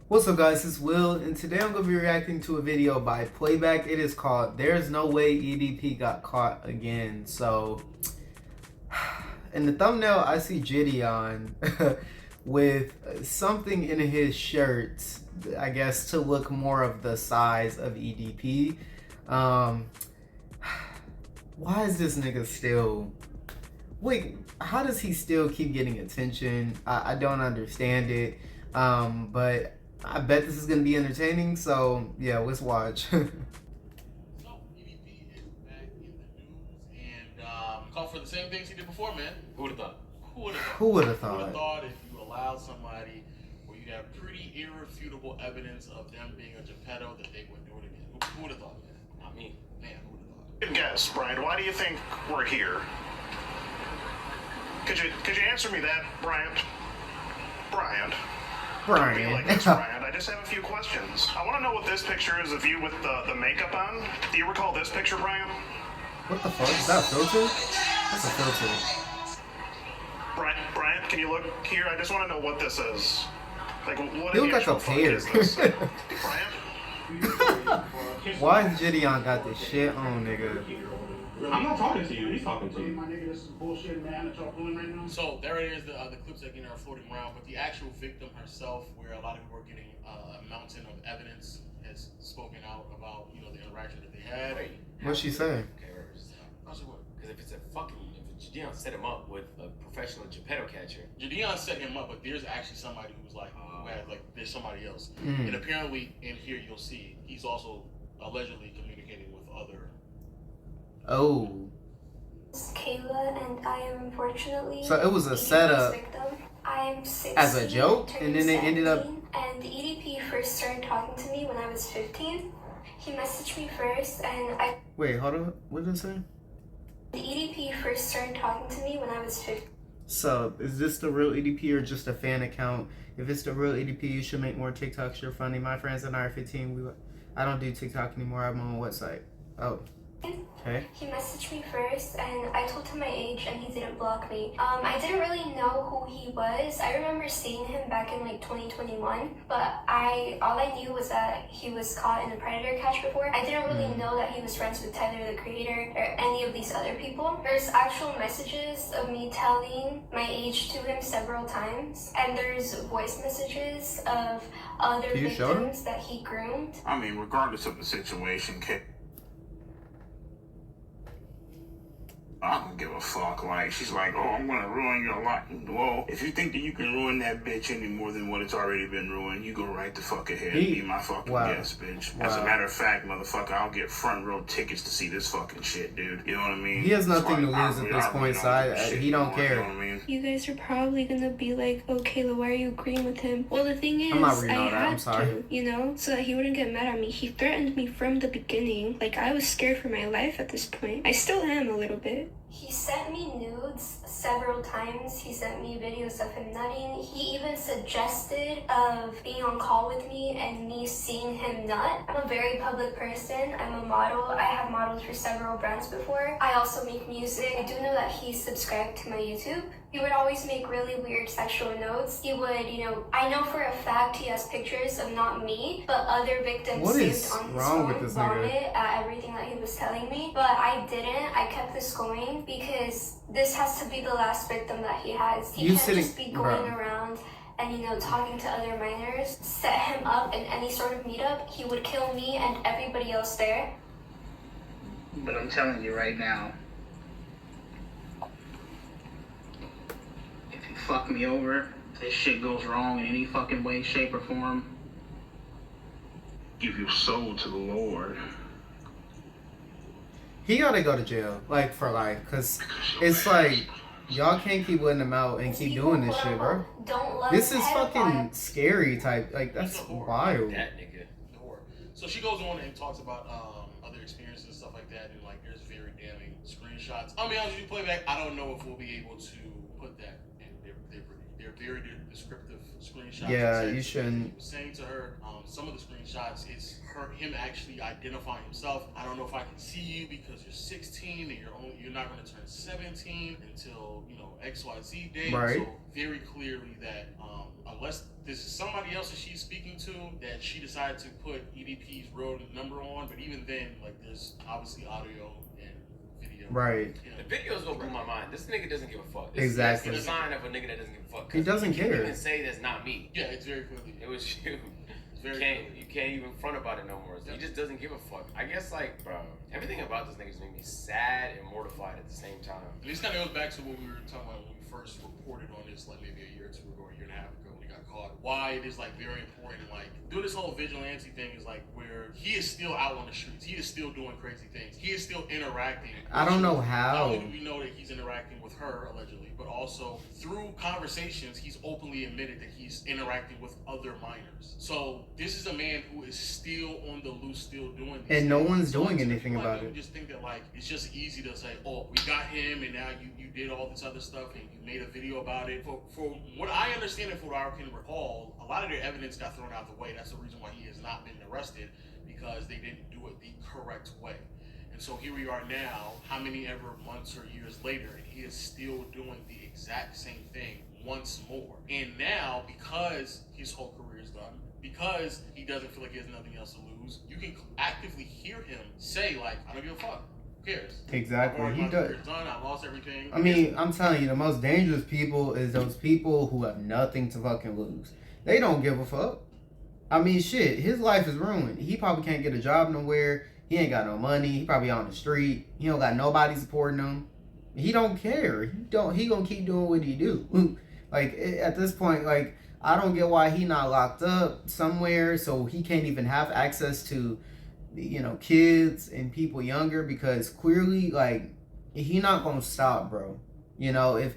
What's up guys, it's Will, and today I'm going to be reacting to a video by Playback. It is called There's No Way EDP Got Caught Again. So, in the thumbnail I see Gideon with something in his shirt, I guess to look more of the size of EDP. Why is this nigga still... Wait, how does he still keep getting attention? I don't understand it, but... I bet this is gonna be entertaining, so yeah, let's watch. So EDP is back in the news and called for the same things he did before, man. Who would have thought? Who would have Who would have thought? thought if you allowed somebody where you have pretty irrefutable evidence of them being a Geppetto that they would do it again? Who would have thought, man? Not me. Man, who would have thought? Good guess, Brian. Why do you think we're here? Could you answer me that, Bryant? Bryant. Don't be like this, Bryant. I just have a few questions. I want to know what this picture is of you with the makeup on. Do you recall this picture, Bryant? What the fuck? Is that a filter? That's a filter. Bryant, can you look here? I just want to know what this is. Like, what He in look the like a actual fuck pear. is this? Bryant? Why is Gideon got this shit on, nigga? I'm not talking to you. He's talking to you. My nigga, this is bullshit, man. That y'all doing right now. So there it is, the clips that are floating around, but the actual victim herself, where a lot of people are getting a mountain of evidence, has spoken out about the interaction that they had. Wait, What's she saying? cares? How's it work? Because if Gideon set him up with a professional Geppetto catcher. Gideon set him up, but there's actually somebody who's like, there's somebody else. Mm. And apparently in here you'll see he's also allegedly communicating with other. Oh. Kayla, and I am unfortunately. So it was a EDP's setup victim. I'm 16, as a joke, turning and then they ended up... 17, and the EDP first started talking to me when I was 15. He messaged me first, and I. Wait, hold on. What did it say? The EDP first started talking to me when I was 15. So, is this the real EDP or just a fan account? If it's the real EDP, you should make more TikToks. You're funny. My friends and I are 15. I don't do TikTok anymore. I'm on a website. Oh. Okay. He messaged me first, and I told him my age, and he didn't block me. I didn't really know who he was. I remember seeing him back in like 2021, but all I knew was that he was caught in a predator catch before. I didn't really know that he was friends with Tyler the Creator or any of these other people. There's actual messages of me telling my age to him several times, and there's voice messages of other victims that he groomed. I mean, regardless of the situation, I don't give a fuck. Like, she's like, oh, I'm gonna ruin your life. Well, if you think that you can ruin that bitch any more than what it's already been ruined, you go right the fuck ahead and be my fucking guest, bitch. As a matter of fact, motherfucker, I'll get front row tickets to see this fucking shit, dude. You know what I mean? He has nothing to lose at this point, so he don't care. You know what I mean? You guys are probably gonna be like, oh, Kayla, why are you agreeing with him? Well, the thing is, I'm not reading all I that. I'm had sorry. to, so that he wouldn't get mad at me. He threatened me from the beginning. Like, I was scared for my life at this point. I still am a little bit. He sent me nudes several times. He sent me videos of him nutting. He even suggested of being on call with me and me seeing him nut. I'm a very public person. I'm a model. I have modeled for several brands before. I also make music. I do know that he's subscribed to my YouTube. He would always make really weird sexual notes. He would, I know for a fact he has pictures of not me, but other victims What is saved on his wrong phone, with this nigga? vomit at everything that he was telling me. But I didn't. I kept this going because this has to be the last victim that he has. He can't just be going around and talking to other minors. Set him up in any sort of meetup, he would kill me and everybody else there. But I'm telling you right now, if you fuck me over, if this shit goes wrong in any fucking way, shape, or form, give your soul to the Lord. He gotta go to jail, like, for life, because it's like, y'all can't keep letting him out and keep doing this shit, bro. This is fucking scary type, like, that's wild. That nigga. So she goes on and talks about other experiences and stuff like that, and like there's very damning screenshots. I'll be honest with you, Playback, I don't know if we'll be able to put that in. They're very descriptive screenshots. Yeah, you shouldn't. He was saying to her, some of the screenshots, it's him actually identifying himself. I don't know if I can see you because you're 16 and you're not going to turn 17 until XYZ date. Right. So very clearly that unless this is somebody else that she's speaking to, decided to put EDP's real number on, but even then, like, there's obviously audio and video. Right. You know, The videos go through my mind. This nigga doesn't give a fuck. Exactly. It's the sign of a nigga that doesn't give a fuck. He doesn't You care. can't even say that's not me. Yeah, it's very clearly. It was you. Very You can't even front about it no more. So he just doesn't give a fuck. I guess, like, bro, everything about this nigga just made me sad and mortified at the same time. And this kind of goes back to what we were talking about when we first reported on this, like maybe a year or two ago, or a year and a half ago, when he got caught. Why it is like very important, like doing this whole vigilante thing is like where he is still out on the streets. He is still doing crazy things. He is still interacting. I don't know Not how. only do we know that he's interacting with her allegedly, but also through conversations, he's openly admitted that he's interacting with other minors. So this is a man who is still on the loose, still doing these And no things. one's So doing it's anything like, about you it. just think that like it's just easy to say, oh, we got him, and now you did all this other stuff, and you made a video about it. For what I understand and for what I can recall, a lot of their evidence got thrown out the way. That's the reason why he has not been arrested, because they didn't do it the correct way. And so here we are now, how many ever months or years later, and he is still doing the exact same thing once more. And now, because his whole career is done, because he doesn't feel like he has nothing else to lose, you can actively hear him say, like, I don't give a fuck. Who cares? Exactly. I've already- He my does. career's done. I lost everything. I mean, I'm telling you, the most dangerous people is those people who have nothing to fucking lose. They don't give a fuck. I mean, shit, his life is ruined. He probably can't get a job nowhere. He ain't got no money. He probably on the street. He don't got nobody supporting him. He don't care. He gonna keep doing what he do. Like, at this point, like, I don't get why he not locked up somewhere so he can't even have access to, you know, kids and people younger, because clearly, like, he not gonna stop, bro. You know, if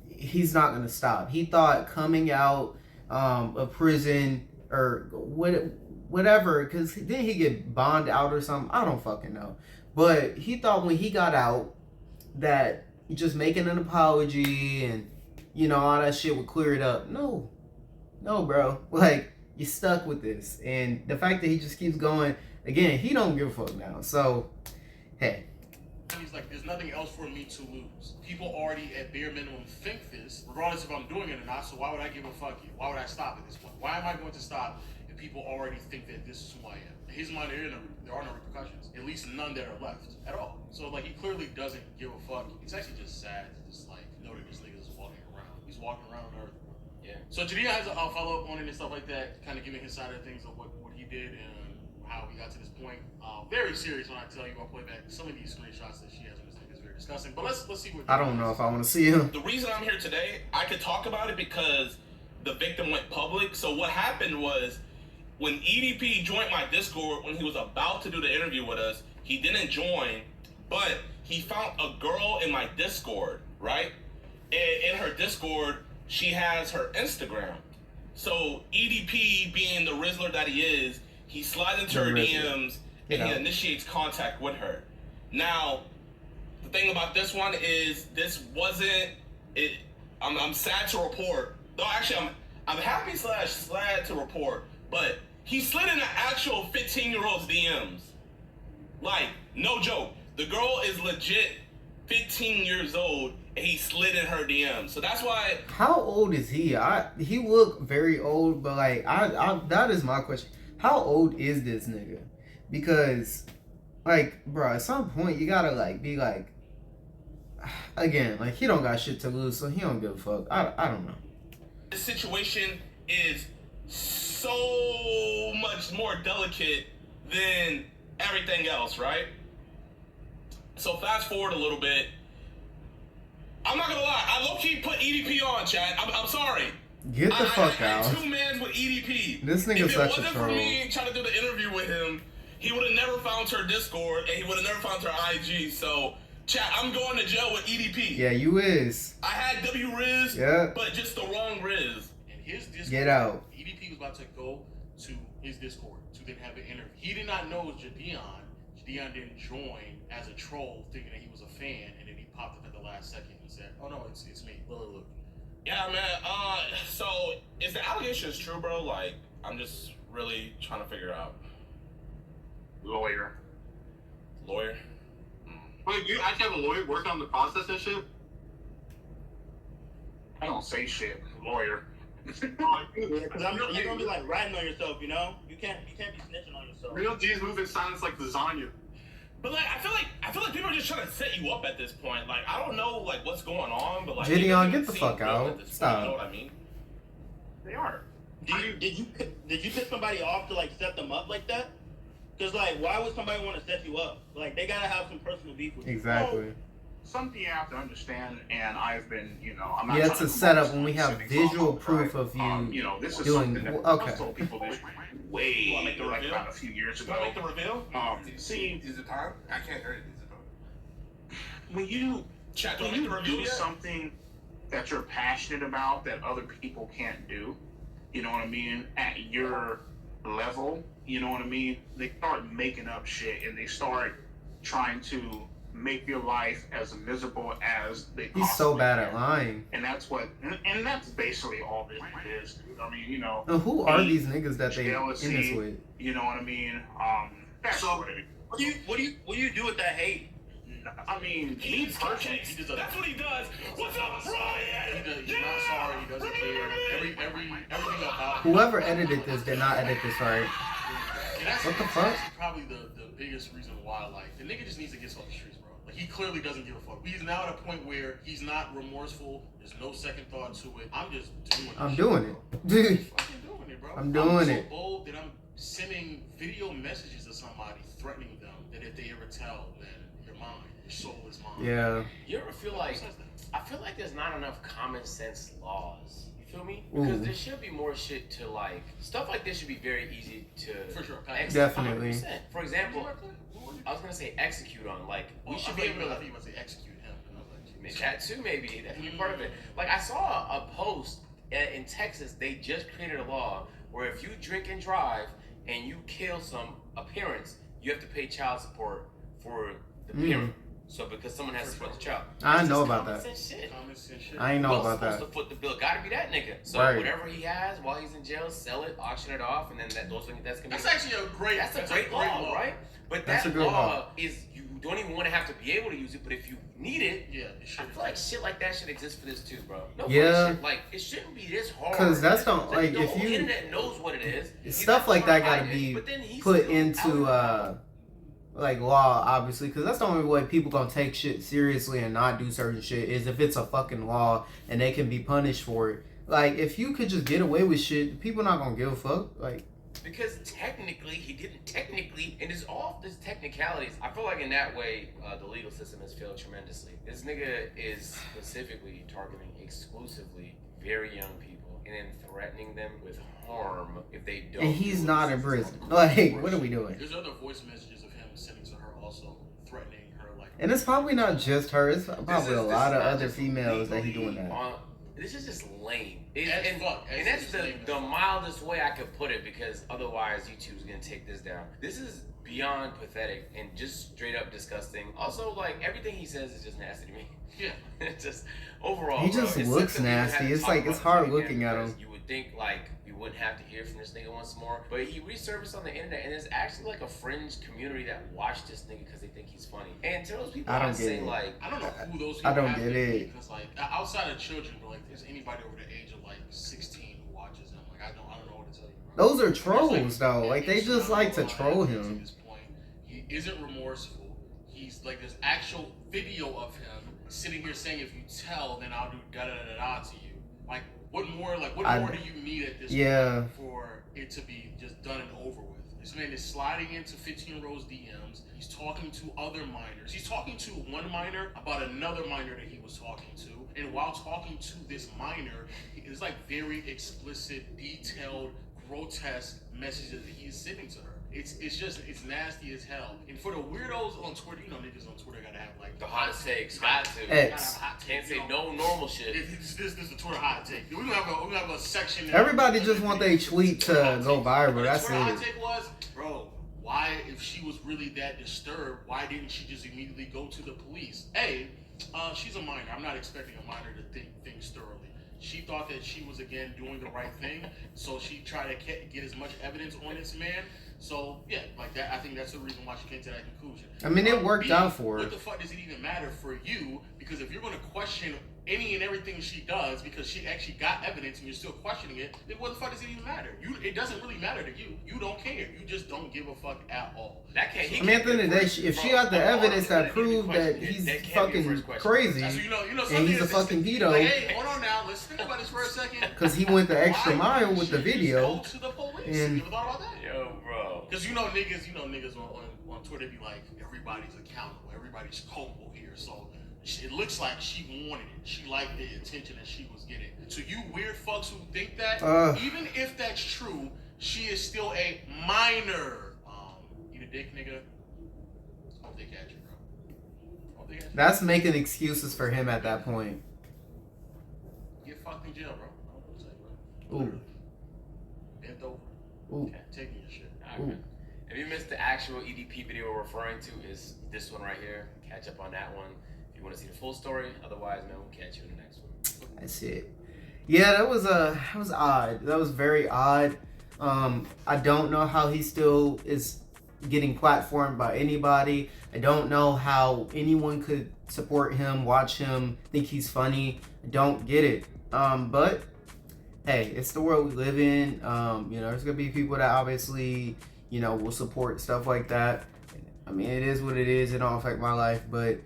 he's not gonna stop. He thought coming out of prison or whatever, because didn't he get bonded out or something? I don't fucking know. But he thought when he got out that just making an apology and, you know, all that shit would clear it up. No, bro. Like, you're stuck with this. And the fact that he just keeps going, again, he don't give a fuck now. So, hey. He's like, there's nothing else for me to lose. People already at bare minimum think this, regardless if I'm doing it or not, so why would I give a fuck you? Why would I stop at this point? Why am I going to stop if people already think that this is who I am? In his mind, there are no repercussions. At least none that are left at all. So, like, he clearly doesn't give a fuck. It's actually just sad to just, like, know that this nigga is walking around. He's walking around on Earth. Yeah. So Jadea has a follow-up on it and stuff like that, kind of giving his side of things of what he did and how we got to this point. Very serious when I tell you, I'll play back some of these screenshots that she has on this thing is very disgusting. But let's see what. I don't know if I want to see him. The reason I'm here today, I could talk about it because the victim went public. So what happened was, when EDP joined my Discord, when he was about to do the interview with us, he didn't join, but he found a girl in my Discord, right? And in her Discord, she has her Instagram. So EDP, being the Rizzler that he is, he slides into her DMs and he initiates contact with her. Now, the thing about this one is this wasn't it. I'm sad to report. Though actually, I'm happy / sad to report. But he slid in an actual 15-year-old's DMs. Like, no joke. The girl is legit 15 years old, and he slid in her DMs. So that's why. How old is he? He look very old, but like, that is my question. How old is this nigga? Because, like, bro, at some point you gotta like be like, again, like, he don't got shit to lose, so he don't give a fuck. I don't know. This situation is so much more delicate than everything else, right? So fast forward a little bit. I'm not gonna lie, I low-key put EDP on, chat. I'm sorry. Get the fuck I out. had 2 mans with EDP. This nigga's such a troll. If it wasn't for me trying to do the interview with him, he would have never found her Discord, and he would have never found her IG. So, chat, I'm going to jail with EDP. Yeah, you is. I had W-Riz, Yeah. but just the wrong Riz. In his Discord, Get out. EDP was about to go to his Discord to then have an interview. He did not know it was Jadeon. Jadeon didn't join as a troll, thinking that he was a fan, and then he popped up at the last second and said, "Oh no, it's me. Look." Yeah, man. So is the allegations true, bro? Like, I'm just really trying to figure out. Lawyer. Lawyer? Wait, you actually have a lawyer working on the process and shit? I don't say shit. Lawyer. Because you're gonna be like ratting on yourself, you know. You can't be snitching on yourself. Real G's move in silence like lasagna. But like I feel like people are just trying to set you up at this point. Like I don't know like what's going on, but like Gideon, it get the seems fuck real out. at this point, Stop. You know what I mean? They are. Did you piss somebody off to like set them up like that? Because like, why would somebody want to set you up? Like, they gotta have some personal beef with you. Exactly. Something you have to understand, and I've been, I'm not Yeah, trying it's a to setup promote when we have civic visual law, proof right? of you this is doing. something that Okay. I've told people this way, You wanna make the like reveal? about a few years Do ago. I make the reveal? See, Is it time? I can't hear it. Is it time? when you Chat, do I when make the you reveal do yet? something that you're passionate about that other people can't do, you know what I mean, at your level, you know what I mean, they start making up shit and they start trying to make your life as miserable as they He's so possibly bad can. at lying. And that's what, and that's basically all this is, dude. I mean, And who are hate, these niggas that they in jealousy, this with? you know what I mean? That's So- what it is. What do you do with that hate? I mean, He eats cupcakes. That's what he does. What's up, Ryan? He's not sorry. He doesn't care. Everything about Whoever edited this did not edit this right. And that's, What the that's fuck? actually probably the biggest reason why, like, the nigga just needs to get off the streets, bro. Like, he clearly doesn't give a fuck. He's now at a point where he's not remorseful. There's no second thought to it. I'm just doing it. I'm doing it. I'm Dude. fucking doing it, bro. I'm doing so it. bold that I'm sending video messages to somebody threatening them that if they ever tell, then you're mine. Your soul is mine. Yeah. You ever feel like, Who says that? I feel like there's not enough common sense laws. You feel me? Because there should be more shit to like, stuff like this should be very easy to For sure. execute. Definitely. 100%. For example, I was gonna say execute on, like, we should be able I to, think you must say execute him. And I was like, that too maybe, that could be part of it. Like I saw a post in Texas, they just created a law where if you drink and drive and you kill a parents, you have to pay child support for the parent. So because someone has to support the child. I That's know just about common that. sense shit. common sense shit. I ain't know Who's about supposed that. to foot the bill? Gotta be that nigga. So Right. whatever he has while he's in jail, sell it, auction it off, and then that's gonna be. That's actually a great. That's a great law, right? But That's that a good law law. is you don't even want to have to be able to use it. But if you need it, Yeah, it I should. feel like shit like that should exist for this too, bro. No Yeah. shit. Like it shouldn't be this hard. 'Cause that's not- The like, if whole you- internet knows what it is. He's Stuff not like that trying to gotta hide it, be but then he's put still into out. like law, obviously, because that's the only way people gonna take shit seriously and not do certain shit is if it's a fucking law and they can be punished for it. Like if you could just get away with shit, people not gonna give a fuck. Like Because technically, he didn't technically, and it's all this technicalities. I feel like in that way, the legal system has failed tremendously. This nigga is specifically targeting exclusively very young people and then threatening them with harm if they don't. and he's do not it. in prison. Like what are we doing? There's other voice messages of him sending to her also threatening her like. And it's probably not just her. It's probably a lot of not other just females that he doing legally that. This is just lame. As And fuck. and that's the mildest way I could put it, because otherwise YouTube's gonna take this down. This is beyond pathetic and just straight up disgusting. Also, like everything he says is just nasty to me. Yeah. It's just overall. He just bro, it looks sucks that we even nasty. have to It's talk like, about it's this hard again, looking at because him. You would think like we wouldn't have to hear from this nigga once more, but he resurfaced on the internet, and there's actually like a fringe community that watch this nigga because they think he's funny. And to those people, I don't I get say it. like, I don't know who those I people don't have get to be, it. because like outside of children, bro, like there's anybody over the age of like 16 who watches him. Like I don't know what to tell you, bro. Those are There's, trolls though. Like they it's just not like to a lot troll at him. this point. He isn't remorseful. He's like there's actual video of him sitting here saying, "If you tell, then I'll do da da da da to you." Like what more? Like what more do you need at this point for it to be just done and over with? This man is sliding into 15-year-olds DMs. He's talking to other minors. He's talking to one minor about another minor that he was talking to. And while talking to this minor, it's like very explicit, detailed, grotesque messages that he's sending to her. It's nasty as hell. And for the weirdos on Twitter, you know niggas on Twitter gotta have like the hottest takes, got to. X. Can't say no normal shit. This is the Twitter hot take. We're gonna have a section. Everybody just want their tweet to go viral. That's Twitter hot it. take was, bro, why, if she was really that disturbed, why didn't she just immediately go to the police? She's a minor. I'm not expecting a minor to think things thoroughly. She thought that she was, again, doing the right thing, so she tried to get as much evidence on this man. So, yeah, like that. I think that's the reason why she came to that conclusion. I mean, it worked out for her. What the fuck does it even matter for you? Because if you're going to question any and everything she does because she actually got evidence and you're still questioning it, then what the fuck does it even matter? It doesn't really matter to you. You don't care. You just don't give a fuck at all. That can't. I mean, at the end of the day, if she got the evidence that proved that he's fucking crazy So, you know, and he's a fucking pedo, like, hey, hold on now, let's think about this for a second. because he went the extra mile with the video. Go to the police. And you ever thought about that? Yo, bro. Because you know niggas on Twitter be like, everybody's accountable, everybody's culpable here. So it looks like she wanted it. She liked the attention that she was getting. So you weird fucks who think that, even if that's true, she is still a minor. Eat a dick, nigga. Hope they catch you, bro. Hope they catch you. That's making excuses for him at that point. Get fucked in jail, bro. I don't know what to say, bro. Ooh. Bent over. Ooh. Taking your shit. All right. If you missed the actual EDP video we're referring to, is this one right here. Catch up on that one if you want to see the full story. Otherwise, man, we'll catch you in the next one. That's it. Yeah, that was odd. That was very odd. I don't know how he still is getting platformed by anybody. I don't know how anyone could support him, watch him, think he's funny. I don't get it. But hey, it's the world we live in. You know, there's gonna be people that obviously, you know, will support stuff like that. I mean, it is what it is. It don't affect my life, but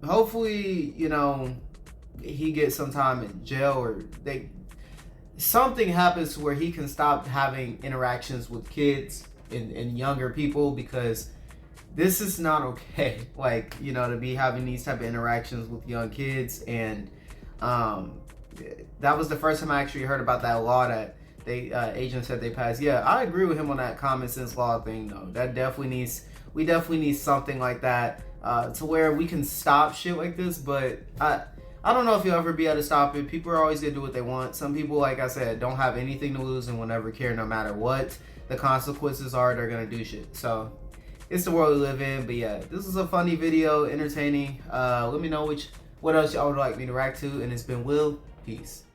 hopefully, you know, he gets some time in jail or something happens to where he can stop having interactions with kids and younger people, because this is not okay. Like, you know, to be having these type of interactions with young kids. And that was the first time I actually heard about that law that agent said they passed. Yeah, I agree with him on that common sense law thing though. We definitely need something like that to where we can stop shit like this. But I don't know if you'll ever be able to stop it. People are always gonna do what they want. Some people, like I said, don't have anything to lose and will never care no matter what the consequences are. They're gonna do shit. So it's the world we live in. But yeah, this is a funny video, entertaining. Let me know what else y'all would like me to react to. And it's been Will. Peace.